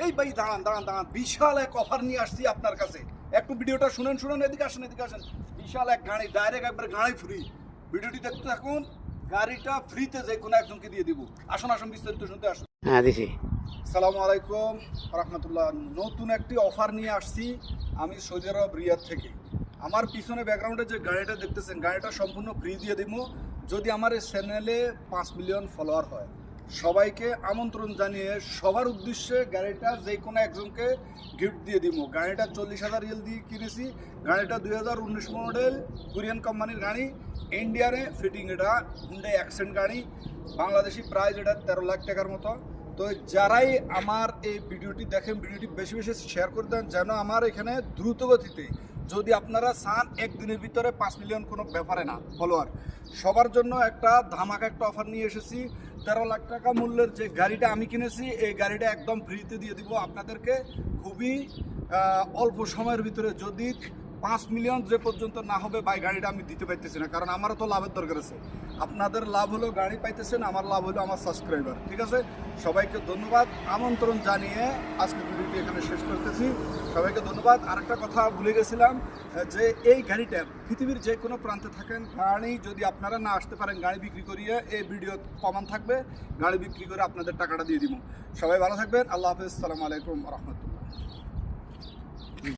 এই ভাই দাঁড়ান দাঁড়ান দাঁড়ান, বিশাল এক অফার নিয়ে আসছি আপনার কাছে। একটু ভিডিওটা শুনেন শুনেন, এদিকে আসেন এদিকে আসেন। বিশাল এক গাড়ি, ডাইরেক্ট একবার গাড়ি ফ্রি। ভিডিওটি দেখতে থাকুন, গাড়িটা ফ্রিতে যে কোনো একজনকে দিয়ে দিব। আসুন আসুন, বিস্তারিত শুনতে আসুন। হ্যাঁ দিছি। আসসালামু আলাইকুম রহমতুল্লাহ। নতুন একটি অফার নিয়ে আসছি আমি সৌদি আরব রিয়াদ থেকে। আমার পিছনে ব্যাকগ্রাউন্ডে যে গাড়িটা দেখতেছেন, গাড়িটা সম্পূর্ণ ফ্রি দিয়ে দিব যদি আমার এই চ্যানেলে 5 মিলিয়ন ফলোয়ার হয়। সবাইকে আমন্ত্রণ জানিয়ে সবার উদ্দেশ্যে গাড়িটা যে কোনো একজনকে গিফট দিয়ে দিব। গাড়িটা 40,000 রিয়াল দিয়ে কিনেছি। গাড়িটা 2019 মডেল, কোরিয়ান কোম্পানির গাড়ি, ইন্ডিয়ানে ফিটিং। এটা হুন্ডাই অ্যাকসেন্ট গাড়ি। বাংলাদেশি প্রাইস এটা 13 লাখ টাকার মতো। তো যারাই আমার এই ভিডিওটি দেখেন, ভিডিওটি বেশি বেশি শেয়ার করে দেন, যেন আমার এখানে দ্রুত গতিতে, যদি আপনারা চান একদিনের ভিতরে 5 মিলিয়ন কোনো ব্যাপারে না ফলোয়ার, সবার জন্য একটা ধামাকা একটা অফার নিয়ে এসেছি। 13 লাখ টাকা মূল্যের যে গাড়িটা আমি কিনেছি, এই গাড়িটা একদম ফ্রিতে দিয়ে দিব আপনাদেরকে খুবই অল্প সময়ের ভিতরে। যদি 5 মিলিয়ন যে পর্যন্ত না হবে ভাই, গাড়িটা আমি দিতে পাইতেছি না, কারণ আমারও তো লাভের দরকার আছে। আপনাদের লাভ হলো গাড়ি পাইতেছেন, আমার লাভ হলো আমার সাবস্ক্রাইবার। ঠিক আছে, সবাইকে ধন্যবাদ। আমন্ত্রণ জানিয়ে আজকে ভিডিওটি এখানে শেষ করতেছি। সবাইকে ধন্যবাদ। আরেকটা কথা ভুলে গেছিলাম, যে এই গাড়িটা পৃথিবীর যে কোনো প্রান্তে থাকেন, গাড়ি যদি আপনারা না আসতে পারেন, গাড়ি বিক্রি করিয়ে এই ভিডিও প্রমাণ থাকবে, গাড়ি বিক্রি করে আপনাদের টাকাটা দিয়ে দিব। সবাই ভালো থাকবেন। আল্লাহ হাফেজ। আসসালামু আলাইকুম রহমতুল্লাহ।